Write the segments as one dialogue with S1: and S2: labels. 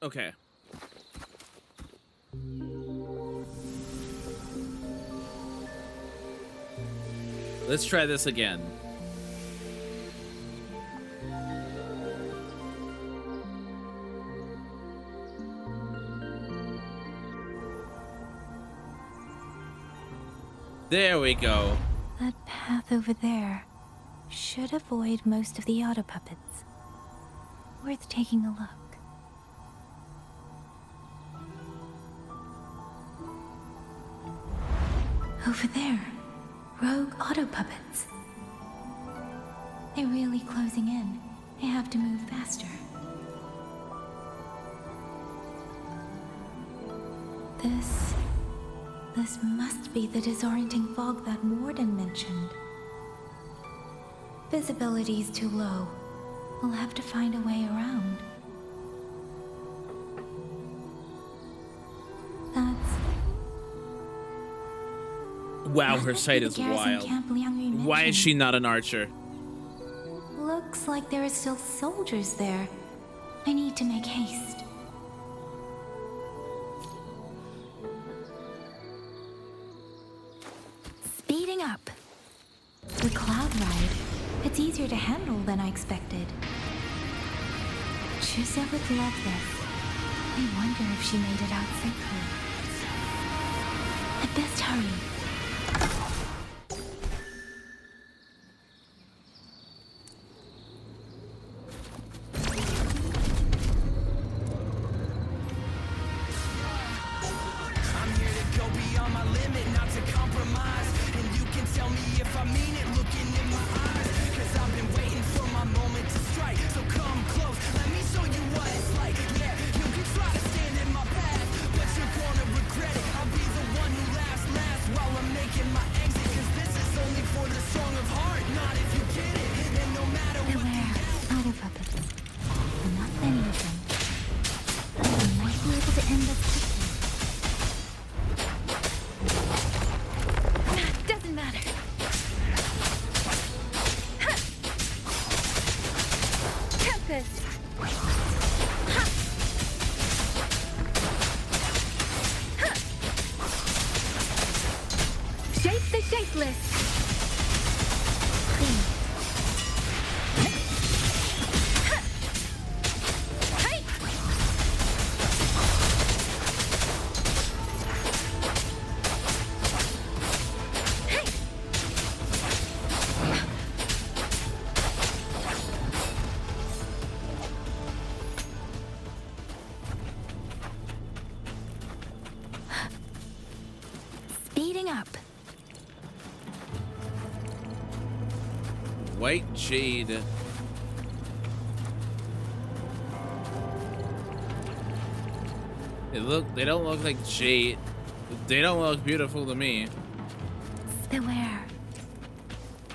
S1: Okay. Let's try this again. There we go.
S2: That path over there should avoid most of the auto puppets. Worth taking a look. Over there, rogue auto puppets. They're really closing in. I have to move faster. This must be the disorienting fog that Morden mentioned. Visibility's too low. We'll have to find a way around.
S1: Wow, her sight is wild. Why is she not an archer?
S2: Looks like there are still soldiers there. I need to make haste. Speeding up. The cloud ride. It's easier to handle than I expected. Chuse would love this. I wonder if she made it out safely. I'd best hurry.
S1: White jade. They don't look like jade. They don't look beautiful to me.
S2: Beware.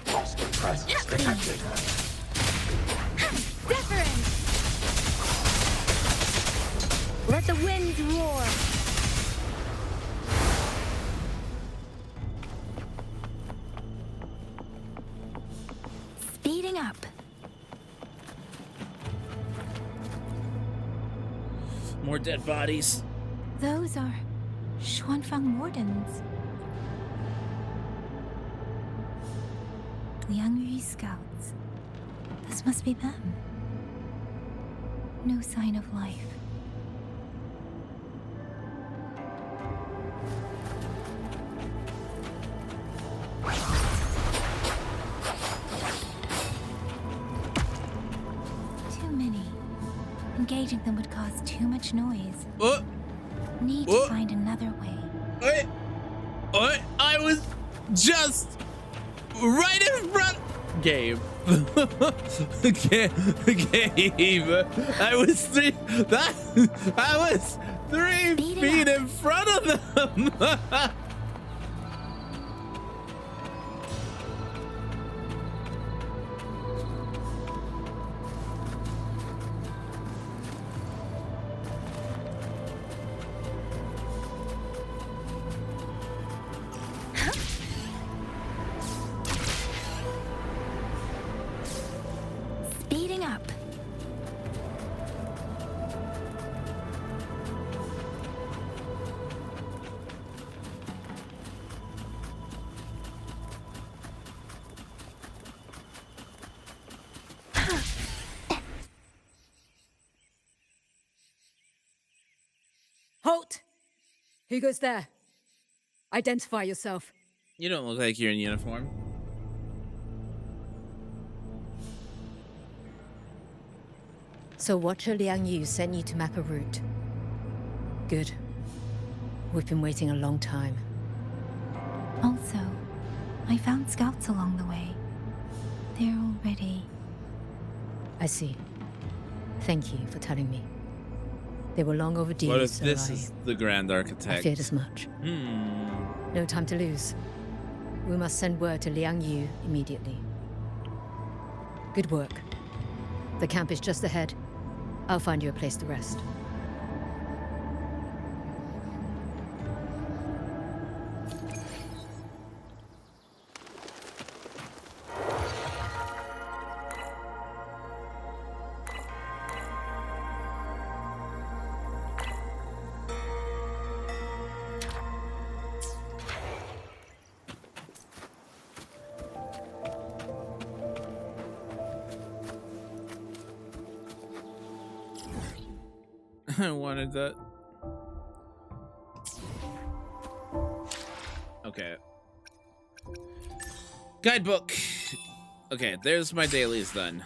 S3: Presence detected.
S2: Deference. Let the winds roar. Speeding up.
S1: More dead bodies.
S2: Those are Xuanfang Mordens. Liangyu scouts. This must be them. No sign of life. Too many. Engaging them would cause too much noise. Need to find another way.
S1: I was just right in front. Gabe. Gabe. I was 3 feet in front of them.
S3: Halt! Who goes there? Identify yourself.
S1: You don't look like you're in uniform.
S3: So Watcher Liang Yu sent you to map a route. Good. We've been waiting a long time.
S2: Also, I found scouts along the way. They're all ready.
S3: I see. Thank you for telling me. They were long overdue.
S1: What if
S3: so
S1: this is the Grand
S3: I
S1: Architect?
S3: feared as much. No time to lose. We must send word to Liang Yu immediately. Good work. The camp is just ahead. I'll find you a place to rest.
S1: I wanted that. Okay. Guidebook. Okay, there's my dailies then.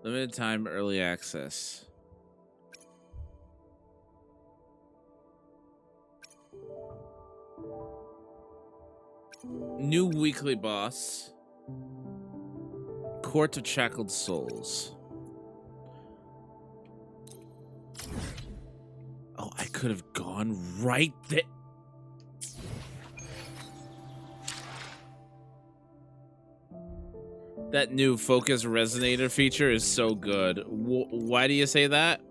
S1: Limited time early access. New weekly boss. Court of Shackled Souls. Oh, I could have gone right there. That new focus resonator feature is so good. Why do you say that?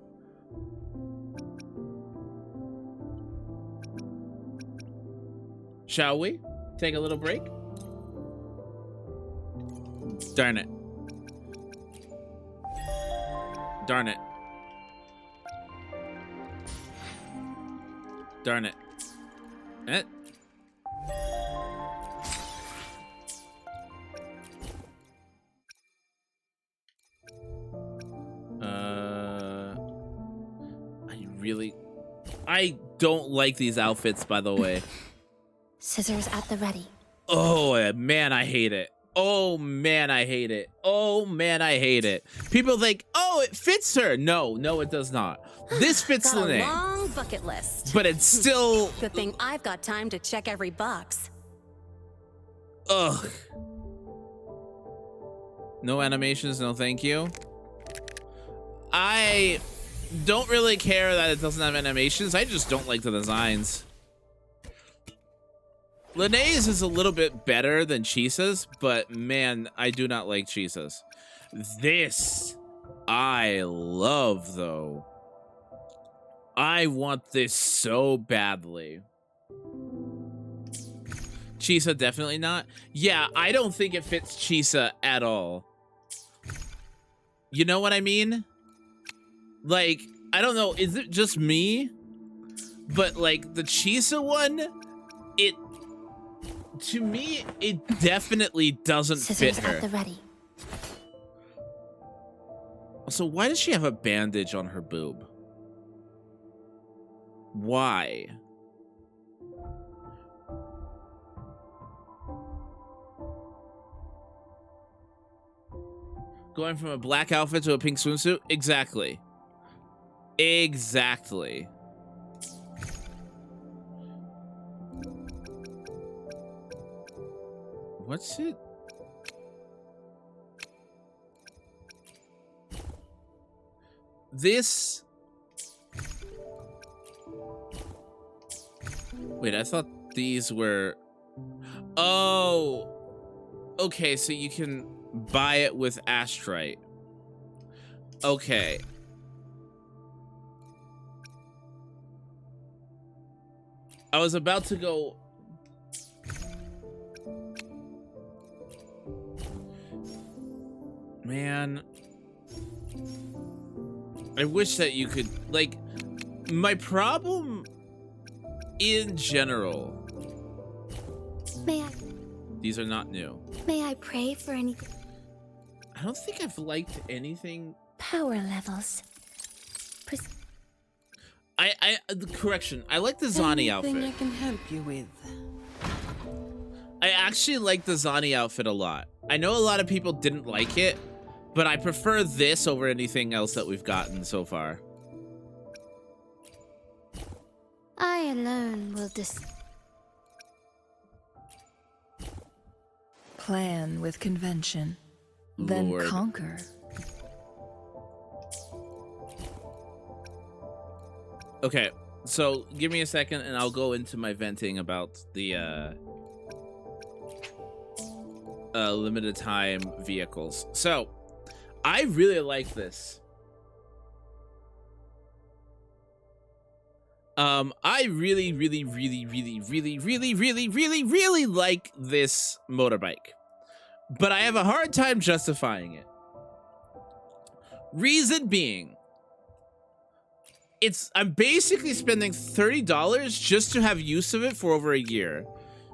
S1: Shall we take a little break? Darn it. Darn it. Darn it. Eh? I don't like these outfits, by the way.
S4: Scissors at the ready.
S1: Oh, man, I hate it. Oh, man, I hate it. Oh, man, I hate it. People think, oh, it fits her. No, no, it does not. This fits
S4: Got
S1: Lene.
S4: a long bucket list.
S1: But it's still...
S4: Good thing I've got time to check every box.
S1: Ugh. No animations, no thank you. I don't really care that it doesn't have animations. I just don't like the designs. Lene's is a little bit better than Chisa's, but man, I do not like Chisa's. This, I love, though. I want this so badly. Chisa, definitely not. Yeah, I don't think it fits Chisa at all. You know what I mean? Like, I don't know, is it just me? But like the Chisa one, to me, it definitely doesn't
S4: Scissors
S1: fit her.
S4: at the ready.
S1: So why does she have a bandage on her boob? Why? Going from a black outfit to a pink swimsuit? Exactly. Exactly. What's it? This... Wait, I thought these were... Oh! Okay, so you can buy it with Astrite. Okay. I was about to go... Man. I wish that you could, like, my problem in general
S4: May I?
S1: These are not new.
S4: May I pray for any
S1: I don't think I've liked anything.
S4: power levels?
S1: Correction. I like the Zani outfit.
S5: Anything I can help you with?
S1: I actually like the Zani outfit a lot. I know a lot of people didn't like it, but I prefer this over anything else that we've gotten so far.
S4: I alone will
S5: Plan with convention, then
S1: Lord.
S5: conquer.
S1: Okay, so give me a second and I'll go into my venting about the limited time vehicles. So, I really like this. I really like this motorbike, but I have a hard time justifying it. Reason being, I'm basically spending $30 just to have use of it for over a year,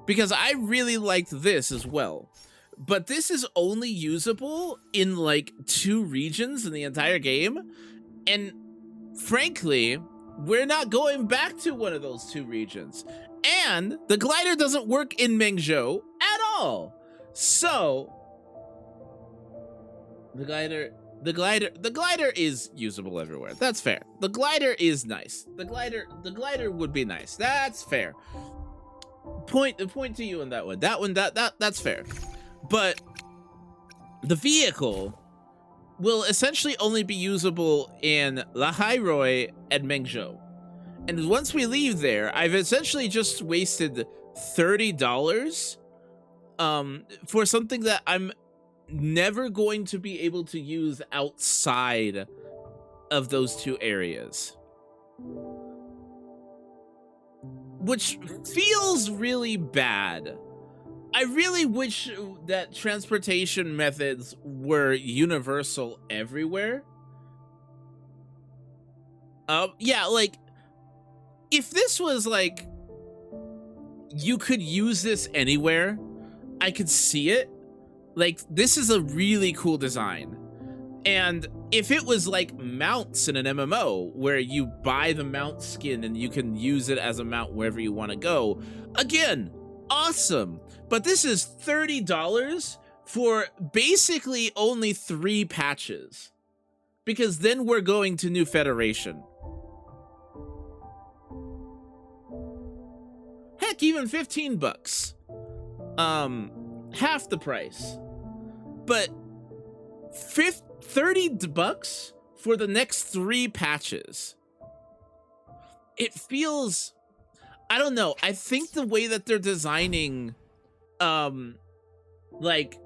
S1: because I really liked this as well. But this is only usable in like 2 regions in the entire game, and frankly, we're not going back to one of those 2 regions. And the glider doesn't work in Mengzhou at all. So the glider is usable everywhere. That's fair. The glider is nice. The glider would be nice. That's fair. Point to you on that one. That's fair. But the vehicle will essentially only be usable in Lahairoi and Mengzhou. And once we leave there, I've essentially just wasted $30 for something that I'm never going to be able to use outside of those 2 areas. Which feels really bad. I really wish that transportation methods were universal everywhere. Yeah, like, if this was like, you could use this anywhere, I could see it. Like, this is a really cool design. And if it was like mounts in an MMO, where you buy the mount skin and you can use it as a mount wherever you want to go, again, awesome. But this is $30 for basically only 3 patches, because then we're going to New Federation. Heck, even 15 bucks. Half the price. But 30 bucks for the next 3 patches. It feels, I don't know. I think the way that they're designing, like,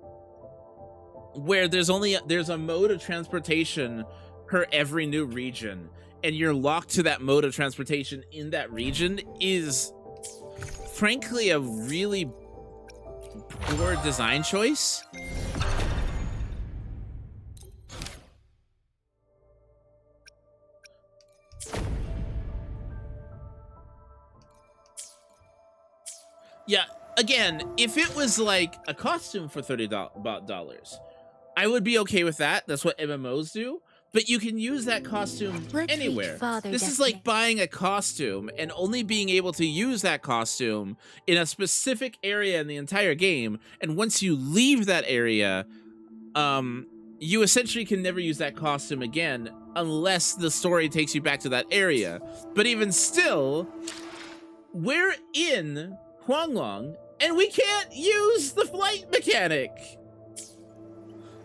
S1: where there's a mode of transportation per every new region, and you're locked to that mode of transportation in that region, is frankly a really poor design choice. Yeah, again, if it was like a costume for $30, I would be okay with that. That's what MMOs do. But you can use that costume anywhere. This is like buying a costume and only being able to use that costume in a specific area in the entire game. And once you leave that area, you essentially can never use that costume again unless the story takes you back to that area. But even still, we're in Huanglong and we can't use the flight mechanic.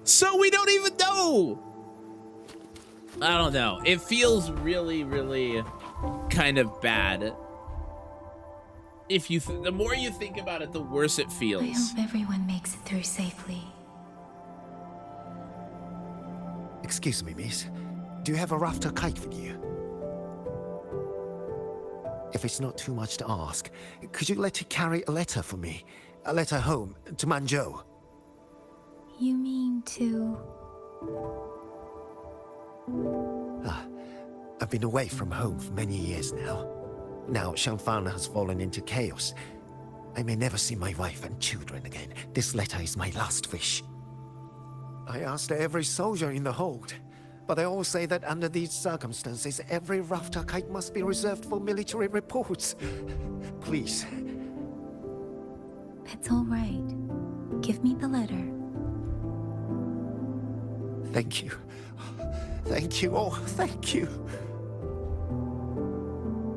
S1: So we don't even know. I don't know. It feels really, really kind of bad. If you, the more you think about it, the worse it feels.
S2: I hope everyone makes it through safely.
S6: Excuse me, miss. Do you have a rafter kite with you? If it's not too much to ask, could you let it carry a letter for me? A letter home, to Manzhou.
S2: You mean to...
S6: I've been away from home for many years now. Now Shangfan has fallen into chaos. I may never see my wife and children again. This letter is my last wish. I asked every soldier in the hold, but they all say that under these circumstances, every rafter kite must be reserved for military reports. Please.
S2: It's all right. Give me the letter.
S6: Thank you. Thank you. Oh, thank you.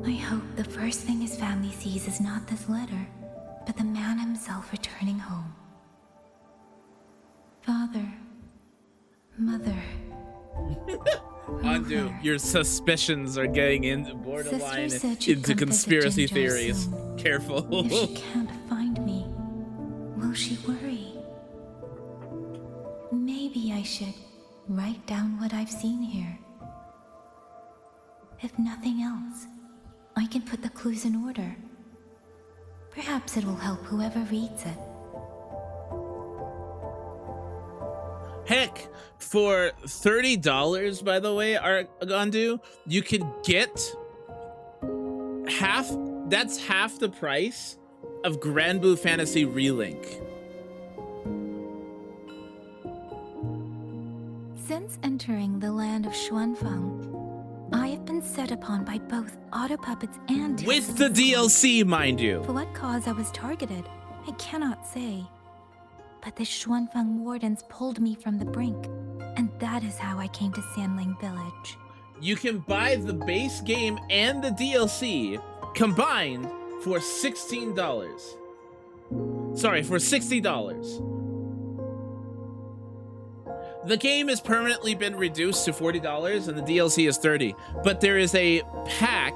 S2: I hope the first thing his family sees is not this letter, but the man himself returning home. Father. Mother.
S1: Undo. Your suspicions are getting into borderline
S2: Sister said she'd
S1: into
S2: come visit
S1: conspiracy
S2: Ginger
S1: theories.
S2: soon.
S1: Careful.
S2: If she can't find me, will she worry? Maybe I should write down what I've seen here. If nothing else, I can put the clues in order. Perhaps it will help whoever reads it.
S1: Heck, for $30, by the way, Argandu, you could get that's half the price of Grand Blue Fantasy Relink.
S2: Since entering the land of Xuanfang, I have been set upon by both auto puppets and
S1: With the DLC, mind you.
S2: For what cause I was targeted, I cannot say. But the Xuanfang wardens pulled me from the brink, and that is how I came to Sanling Village.
S1: You can buy the base game and the DLC combined for $16. Sorry, for $60. The game has permanently been reduced to $40 and the DLC is $30. But there is a pack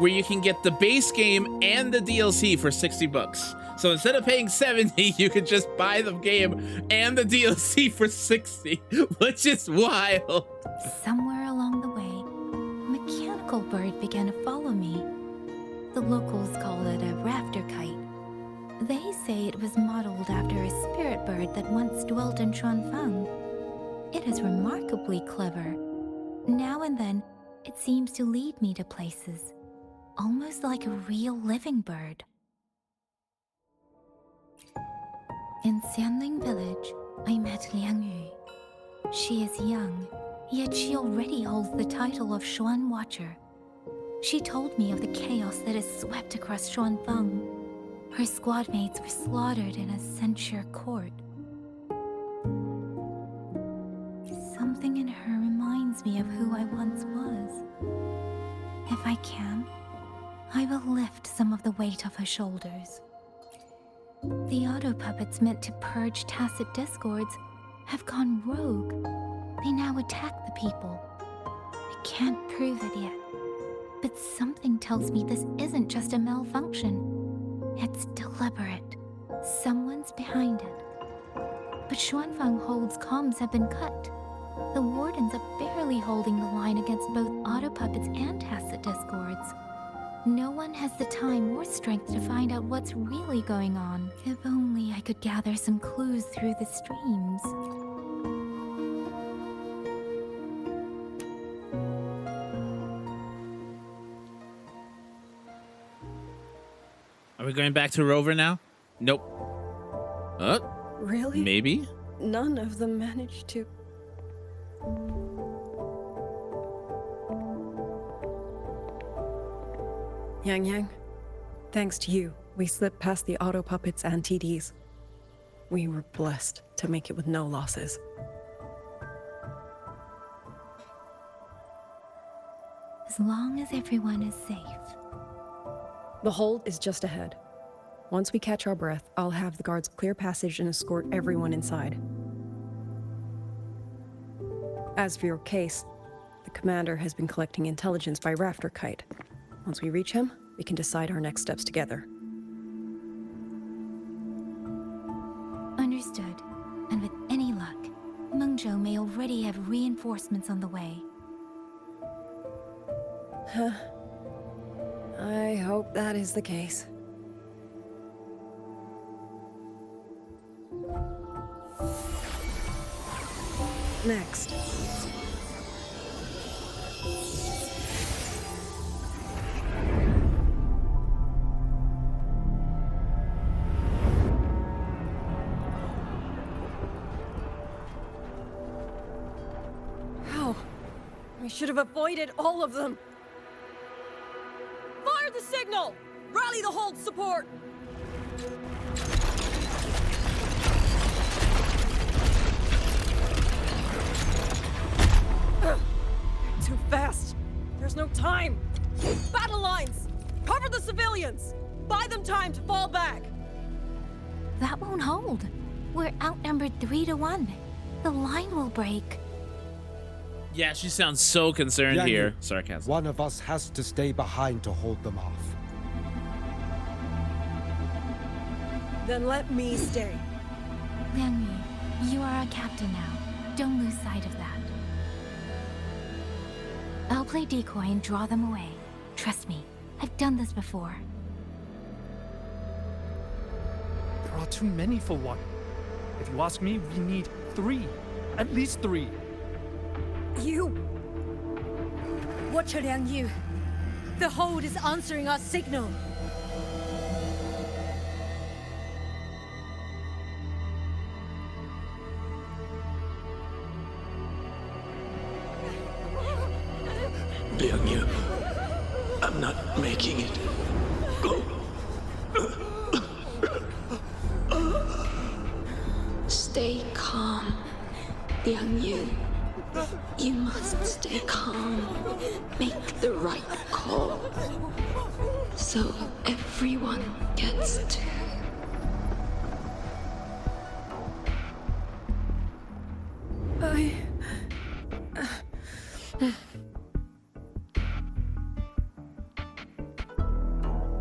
S1: where you can get the base game and the DLC for $60. So instead of paying $70, you could just buy the game and the DLC for $60, which is wild.
S2: Somewhere along the way, a mechanical bird began to follow me. The locals call it a rafter kite. They say it was modeled after a spirit bird that once dwelt in Xuanfang. It is remarkably clever. Now and then, it seems to lead me to places, almost like a real living bird. In Sanling Village, I met Liang Yu. She is young, yet she already holds the title of Xuan Watcher. She told me of the chaos that has swept across Xuanfang. Her squad mates were slaughtered in a censure court. Something in her reminds me of who I once was. If I can, I will lift some of the weight off her shoulders. The auto puppets meant to purge tacit discords have gone rogue. They now attack the people. I can't prove it yet, but something tells me this isn't just a malfunction. It's deliberate. Someone's behind it. But Xuanfang Hold's comms have been cut. The wardens are barely holding the line against both auto puppets and tacit discords. No one has the time or strength to find out what's really going on. If only I could gather some clues through the streams.
S1: Are we going back to Rover now? Nope.
S5: Really?
S1: Maybe?
S5: None of them managed to... Yang, thanks to you, we slipped past the auto puppets and TDs. We were blessed to make it with no losses.
S2: As long as everyone is safe.
S5: The hold is just ahead. Once we catch our breath, I'll have the guards clear passage and escort everyone inside. As for your case, the commander has been collecting intelligence by Rafter Kite. Once we reach him, we can decide our next steps together.
S2: Understood. And with any luck, Mengzhou may already have reinforcements on the way.
S5: I hope that is the case. Next. We should have avoided all of them. Fire the signal! Rally the hold support! Too fast. There's no time. Battle lines! Cover the civilians! Buy them time to fall back!
S2: That won't hold. We're outnumbered 3 to 1. The line will break.
S1: Yeah, she sounds so concerned
S7: Yang
S1: here.
S7: Yu,
S1: Sarcasm.
S7: one of us has to stay behind to hold them off.
S5: Then let me stay.
S2: Liang Yu, you are our captain now. Don't lose sight of that. I'll play decoy and draw them away. Trust me, I've done this before.
S8: There are too many for one. If you ask me, we need 3. At least 3.
S5: You!
S3: Watcher Liang Yu. The hold is answering our signal.
S9: Liang Yu, I'm not making it. Go.
S4: Stay calm, Liang Yu. You must stay calm. Make the right call. So everyone gets to.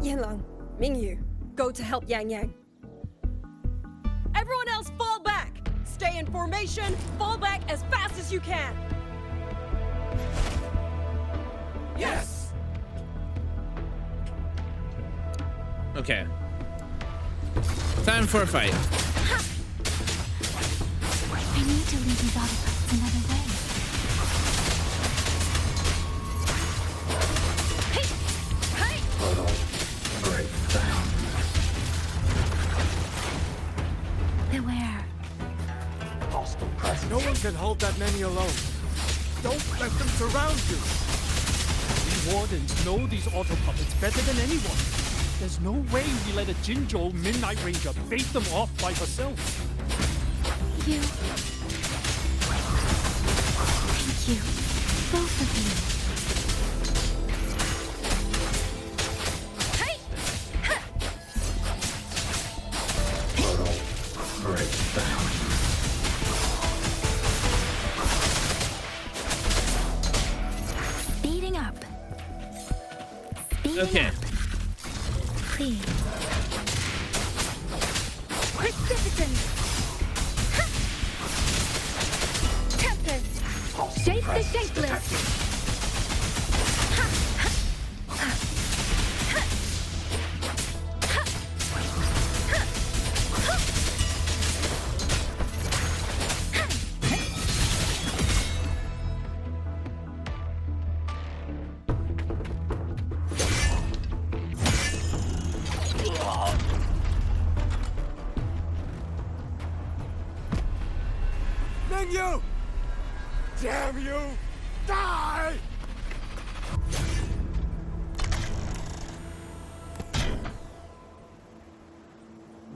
S5: Yanlang, Mingyu, go to help Yang Yang. Everyone else fall back! Stay in formation, fall back as fast as you can!
S6: Yes!
S1: Okay. Time for a fight.
S2: I need to lead these autobots another way. Beware.
S7: No one can hold that many alone. Don't let them surround you.
S8: We wardens know these auto puppets better than anyone. There's no way we let a Jinzhou Midnight Ranger bait them off by herself.
S2: You. Thank you. Both of you. Speeding up. Speeding
S1: Okay.
S2: up. Please. Precipitant. Tempest. Shape the shapeless.
S7: Mingyu! Damn you! Die!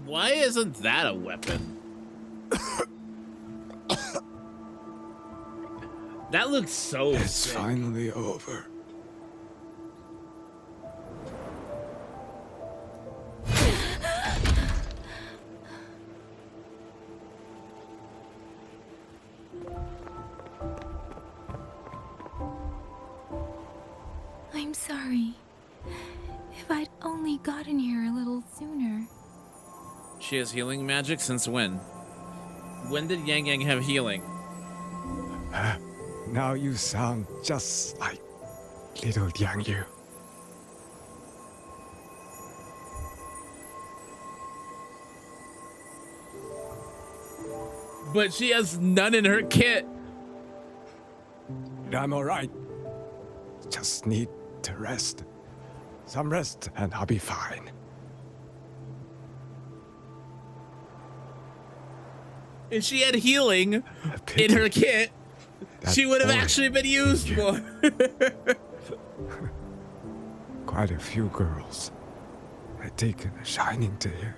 S1: Why isn't that a weapon? That looks so
S10: It's
S1: sick.
S10: finally over.
S2: I'm sorry. If I'd only gotten here a little sooner.
S1: She has healing magic since when? When did Yang Yang have healing?
S10: Now you sound just like little Liang Yu.
S1: But she has none in her kit.
S10: I'm alright. Just need to rest. Some rest and I'll be fine.
S1: And she had healing
S10: A pity.
S1: in her kit. She would have
S10: boy,
S1: actually been used more.
S10: Quite a few girls had taken a shining to him.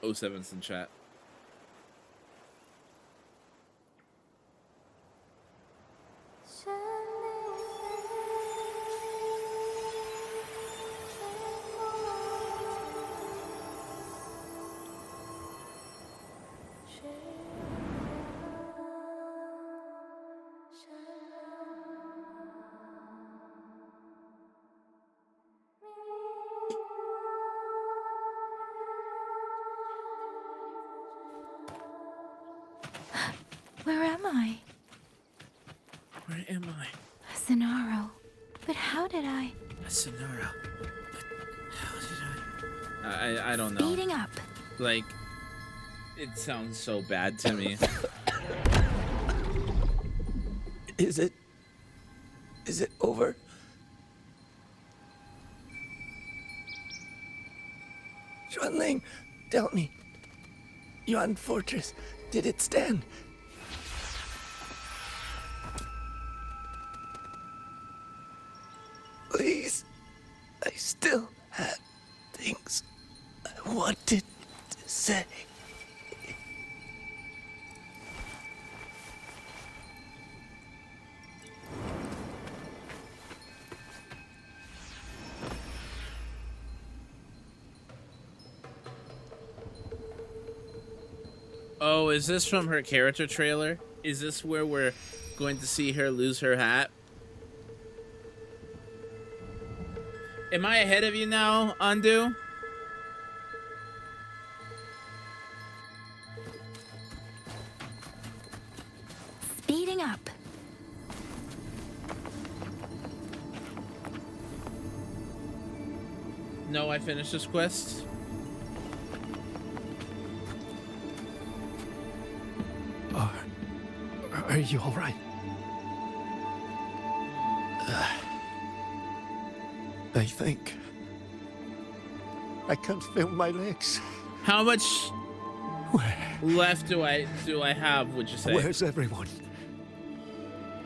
S1: O7's in chat.
S2: Where am I?
S1: Where am I?
S2: Sonaro. But how did I?
S1: Sonaro. How did I don't know.
S2: Speeding up.
S1: Like, it sounds so bad to me.
S9: Is it over? Xuanling, tell me. Yuan Fortress, did it stand? Please, I still had things I wanted to say.
S1: Oh, is this from her character trailer? Is this where we're going to see her lose her hat? Am I ahead of you now, Undo?
S2: Speeding up.
S1: No, I finished this quest.
S6: Are you all right? I think I can't feel my legs.
S1: How much
S6: Where?
S1: left do I have, would you say?
S6: Where's everyone?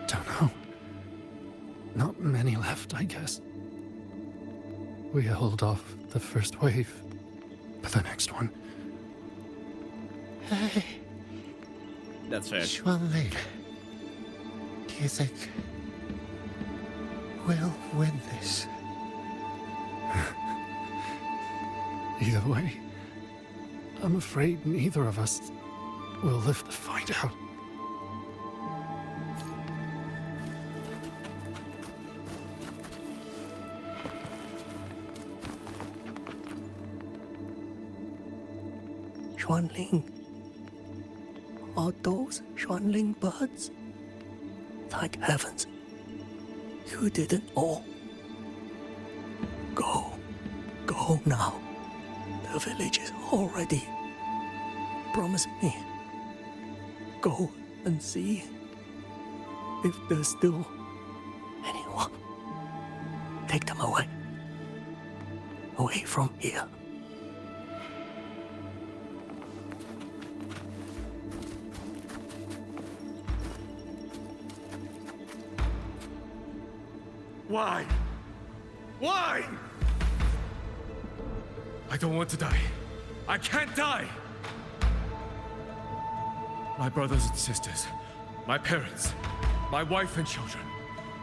S6: Don't know. Not many left, I guess. We held off the first wave, but the next one. Hey,
S1: That's fair.
S6: Xuanling. Do you think we'll win this? Either way, I'm afraid neither of us will live to find out.
S9: Xuanling. Are those Xuanling birds? Thank heavens. You didn't all. Go. Go now. The village is all ready. Promise me. Go and see if there's still anyone. Take them away. Away from here.
S10: Why? Why? I don't want to die. I can't die! My brothers and sisters, my parents, my wife and children,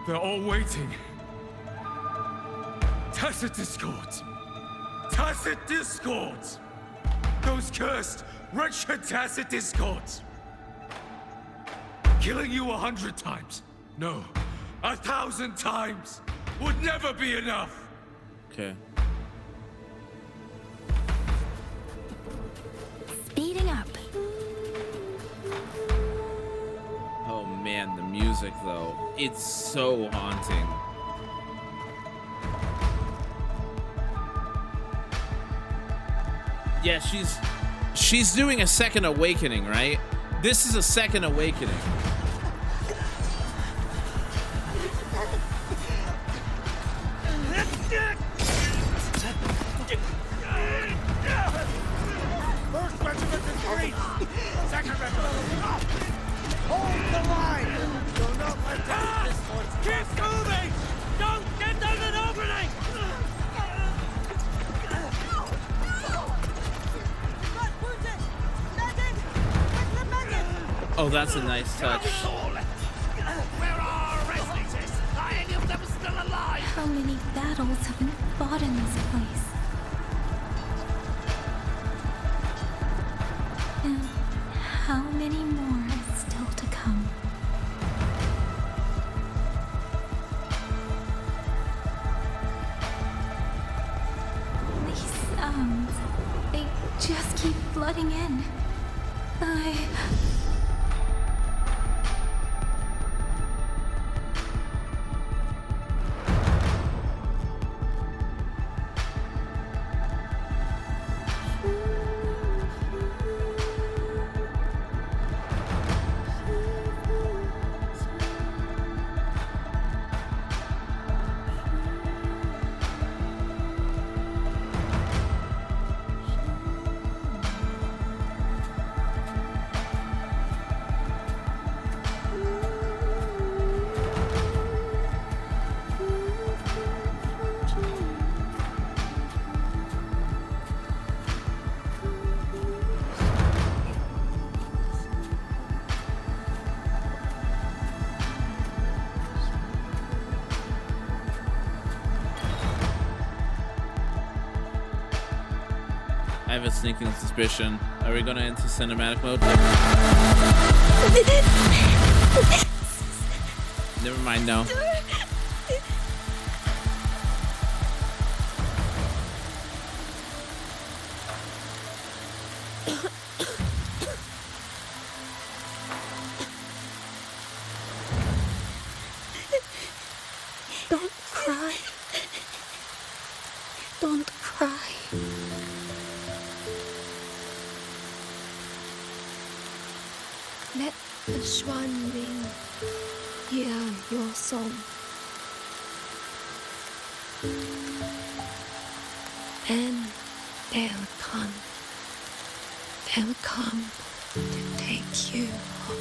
S10: they're all waiting. Tacit discords! Tacit discords! Those cursed, wretched tacit discords! Killing you 100 times, no, 1,000 times would never be enough!
S1: Okay.
S2: Speeding up.
S1: Oh man, the music though. It's so haunting. Yeah, she's doing a second awakening, right? This is a second awakening.
S7: First regiment is green. Second regiment. Hold the line. Do not let down this one.
S8: Keep moving! Don't get down an opening!
S1: Oh, that's a nice touch.
S7: Where are our rescuers? Are any of them still alive?
S2: How many battles have been fought in this place? And how many more are still to come? These sounds, they just keep flooding in.
S1: I have a sneaking suspicion. Are we gonna enter cinematic mode? Never mind, no.
S4: Don't cry. Don't cry. Let the swan wing hear your song. And they'll come. They'll come to take you home.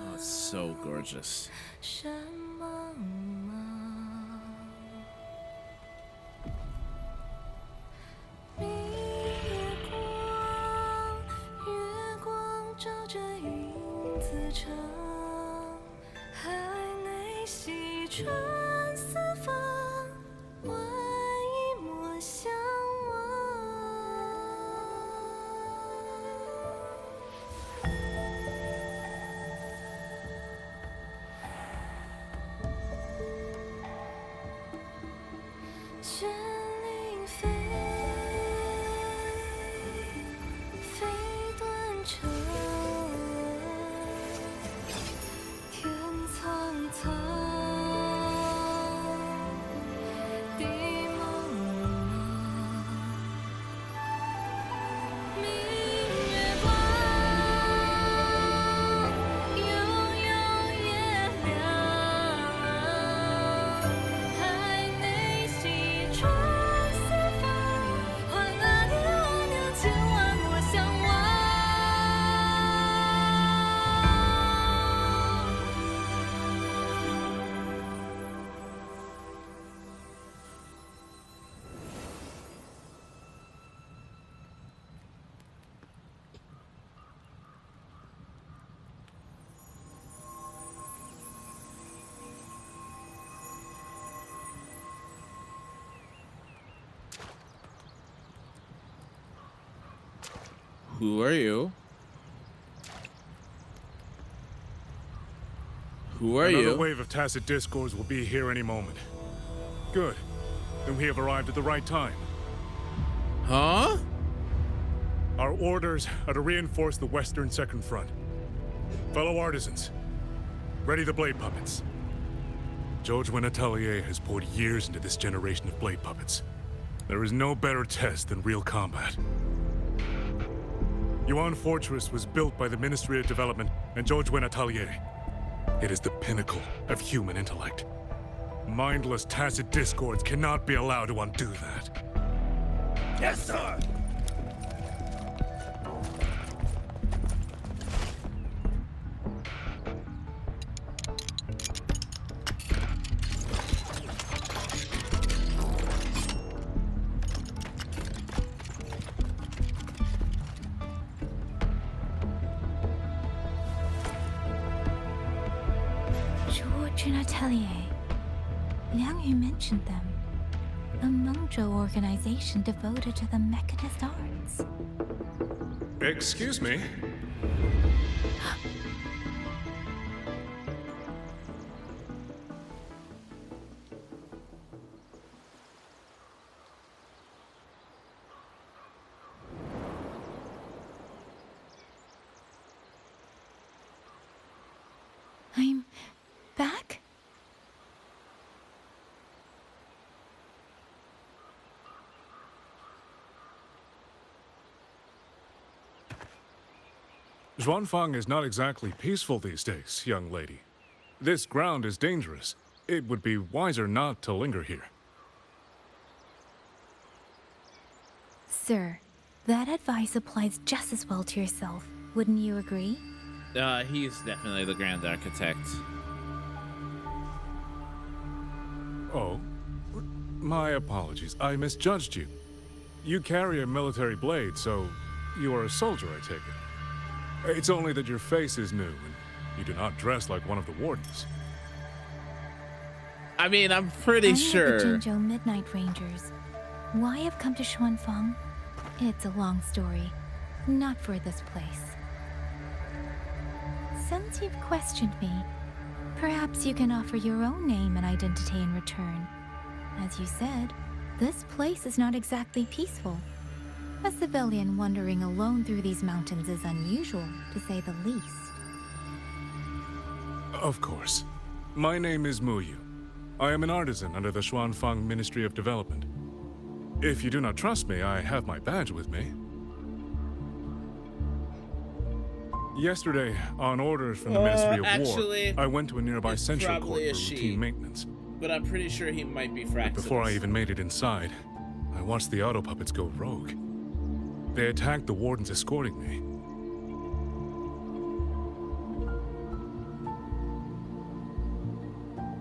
S1: Oh, it's so gorgeous. Who are you? Who are
S7: Another
S1: you?
S7: wave of tacit discords will be here any moment. Good. Then we have arrived at the right time.
S1: Huh?
S7: Our orders are to reinforce the Western Second Front. Fellow artisans, ready the blade puppets. George Atelier has poured years into this generation of blade puppets. There is no better test than real combat. Yuan Fortress was built by the Ministry of Development and George Atelier. It is the pinnacle of human intellect. Mindless tacit discords cannot be allowed to undo that.
S11: Yes, sir!
S2: George and Atelier. Liang Yu mentioned them. A Mengzhou organization devoted to the mechanist arts.
S7: Excuse me?
S2: I'm back?
S7: Zhuanfang is not exactly peaceful these days, young lady. This ground is dangerous. It would be wiser not to linger here.
S2: Sir, that advice applies just as well to yourself. Wouldn't you agree?
S1: He's definitely the Grand Architect.
S7: Oh, my apologies. I misjudged you. You carry a military blade, so you are a soldier, I take it. It's only that your face is new, and you do not dress like one of the wardens.
S1: I mean, I'm pretty
S2: I'm
S1: sure.
S2: the Jinzhou Midnight Rangers. Why I've come to Xuanfang? It's a long story. Not for this place. Since you've questioned me, perhaps you can offer your own name and identity in return. As you said, this place is not exactly peaceful. A civilian wandering alone through these mountains is unusual, to say the least.
S7: Of course. My name is Muyu. I am an artisan under the Xuanfang Ministry of Development. If you do not trust me, I have my badge with me. Yesterday, on orders from the Ministry of
S1: actually,
S7: War, I went to a nearby
S1: it's
S7: Central Court
S1: probably
S7: for
S1: a she.
S7: routine maintenance.
S1: But I'm pretty sure he might be Fraxinus.
S7: Before I even made it inside, I watched the auto puppets go rogue. They attacked the wardens escorting me.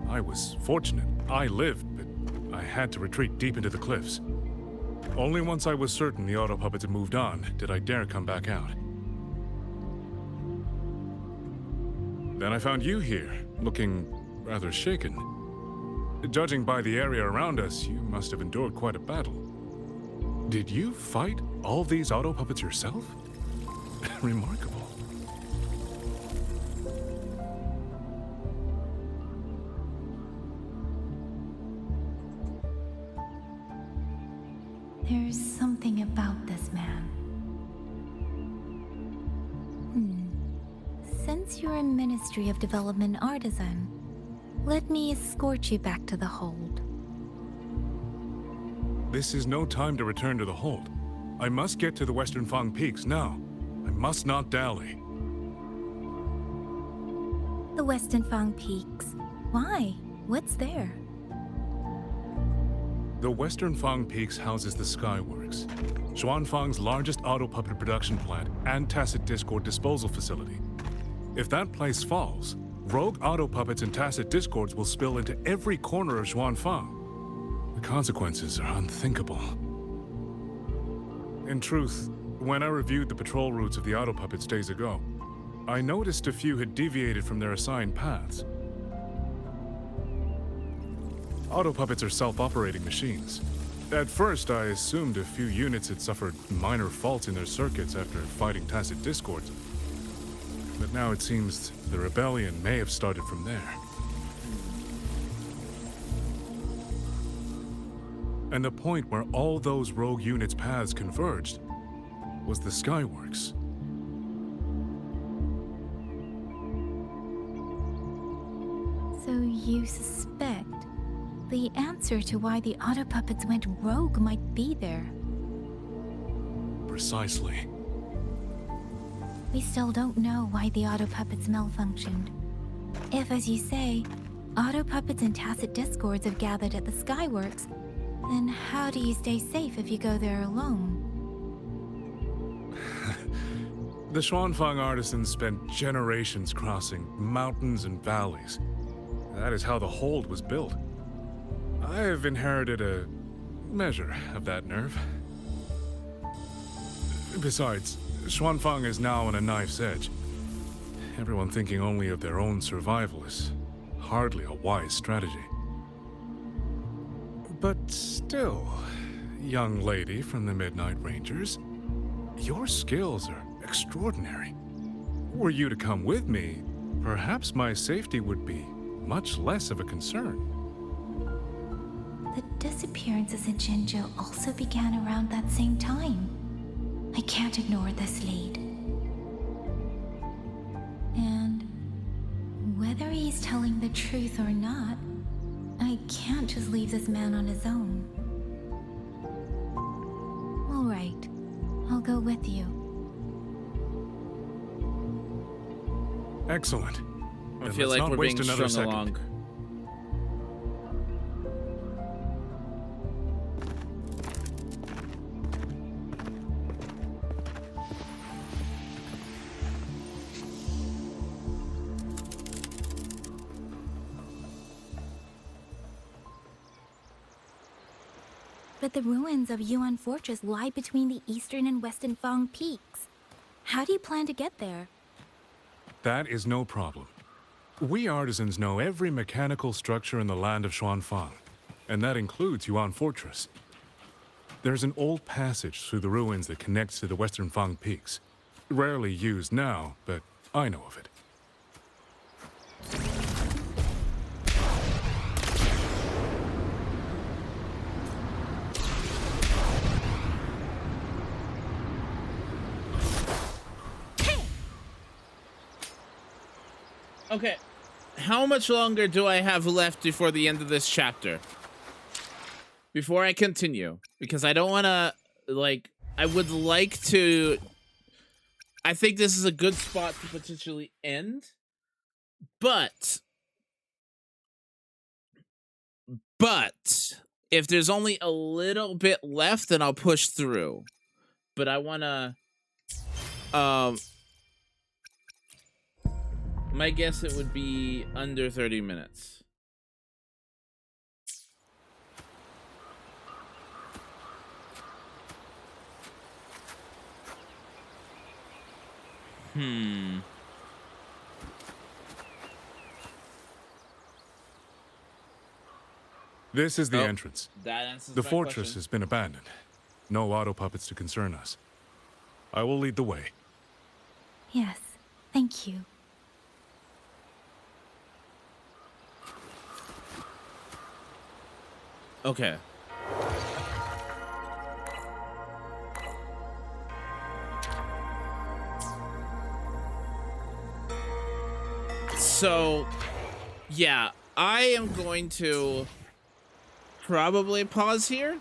S7: I was fortunate. I lived, but I had to retreat deep into the cliffs. Only once I was certain the auto puppets had moved on did I dare come back out. Then I found you here, looking rather shaken. Judging by the area around us, you must have endured quite a battle. Did you fight all these auto puppets yourself? Remarkable.
S2: There's something about this man. Since you're a Ministry of Development artisan, let me escort you back to the hold.
S7: This is no time to return to the hold. I must get to the Western Fang Peaks now. I must not dally.
S2: The Western Fang Peaks. Why? What's there?
S7: The Western Fang Peaks houses the Skyworks, Xuanfang's largest auto puppet production plant and tacit discord disposal facility. If that place falls, rogue auto puppets and tacit discords will spill into every corner of Xuanfang. The consequences are unthinkable. In truth, when I reviewed the patrol routes of the auto puppets days ago, I noticed a few had deviated from their assigned paths. Auto puppets are self-operating machines. At first, I assumed a few units had suffered minor faults in their circuits after fighting Tacit Discords. But now it seems the rebellion may have started from there. And the point where all those rogue units' paths converged was the Skyworks.
S2: So you suspect the answer to why the auto puppets went rogue might be there?
S7: Precisely.
S2: We still don't know why the auto puppets malfunctioned. If, as you say, auto puppets and Tacit Discords have gathered at the Skyworks, then how do you stay safe if you go there alone?
S7: The Xuanfang artisans spent generations crossing mountains and valleys. That is how the hold was built. I have inherited a measure of that nerve. Besides, Xuanfang is now on a knife's edge. Everyone thinking only of their own survival is hardly a wise strategy. But still, young lady from the Midnight Rangers, your skills are extraordinary. Were you to come with me, perhaps my safety would be much less of a concern.
S2: The disappearances in Jinzhou also began around that same time. I can't ignore this lead. And whether he's telling the truth or not, I can't just leave this man on his own. All right, I'll go with you.
S7: Excellent.
S1: I feel like we're being strung along.
S2: But the ruins of Yuan Fortress lie between the eastern and western Fang peaks. How do you plan to get there?
S7: That is no problem. We artisans know every mechanical structure in the land of Xuanfang, and that includes Yuan Fortress. There's an old passage through the ruins that connects to the western Fang peaks. Rarely used now, but I know of it.
S1: Okay, how much longer do I have left before the end of this chapter? Before I continue, because I don't want to, like, I would like to, I think this is a good spot to potentially end, but if there's only a little bit left, then I'll push through. But I want to, my guess it would be under 30 minutes.
S7: This is the entrance.
S1: That answers
S7: the
S1: my
S7: fortress
S1: question.
S7: has been abandoned. No auto puppets to concern us. I will lead the way.
S2: Yes, thank you.
S1: Okay. So, yeah, I am going to probably pause here.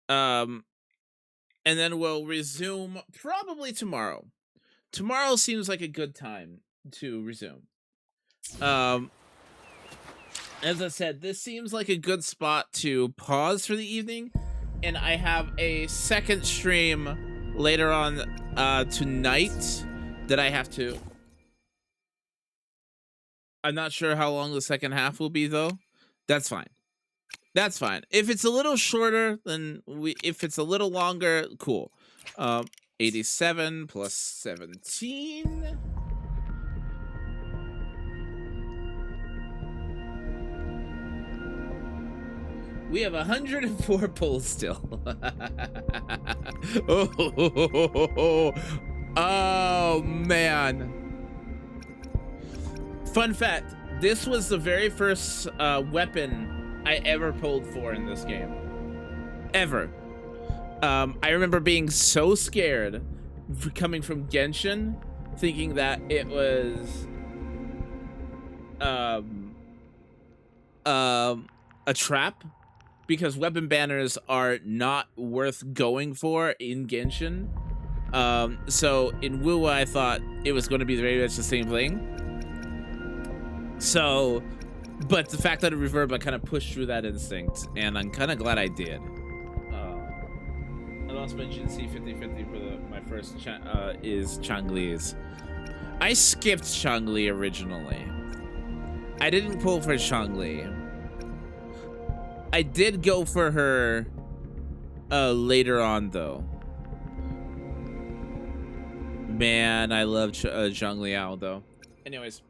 S1: And then we'll resume probably tomorrow. Tomorrow seems like a good time to resume. As I said, this seems like a good spot to pause for the evening, and I have a second stream later on tonight that I have to. I'm not sure how long the second half will be though. That's fine. That's fine. If it's a little shorter, then if it's a little longer, cool. 87 plus 17. We have 104 pulls still. Oh, man. Fun fact, this was the very first weapon I ever pulled for in this game. Ever. I remember being so scared coming from Genshin, thinking that it was a trap, because weapon banners are not worth going for in Genshin. So in Wuwa, I thought it was going to be very much the same thing. So, but the fact that it reverbed, I kind of pushed through that instinct, and I'm kind of glad I did. I lost my GNC 50-50 for my first is Changli's. I skipped Changli originally. I didn't pull for Changli. I did go for her later on, though. Man, I love Zhang Liao, though. Anyways.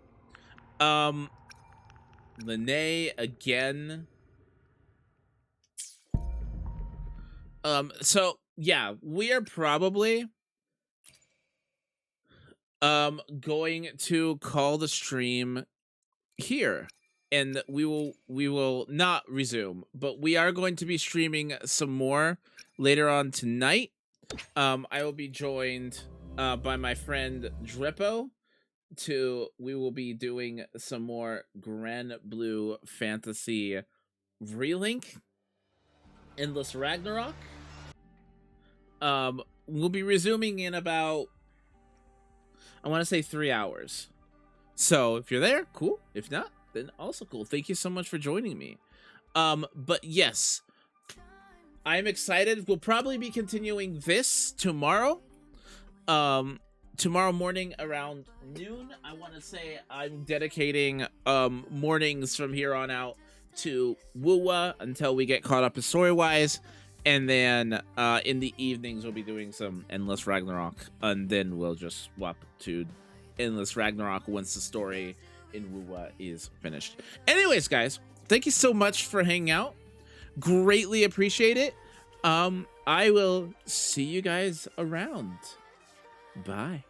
S1: Lene again. So, yeah, we are probably going to call the stream here. And we will not resume, but we are going to be streaming some more later on tonight. I will be joined by my friend Drippo. We will be doing some more Grand Blue Fantasy Relink, Endless Ragnarok. We'll be resuming in about, I want to say 3 hours. So if you're there, cool. If not, then also cool. Thank you so much for joining me. But yes, I'm excited. We'll probably be continuing this tomorrow. Tomorrow morning around noon. I want to say I'm dedicating mornings from here on out to Wuwa until we get caught up story-wise. And then in the evenings, we'll be doing some Endless Ragnarok. And then we'll just swap to Endless Ragnarok once the story in Wuwa is finished. Anyways, guys, thank you so much for hanging out. Greatly appreciate it. I will see you guys around. Bye.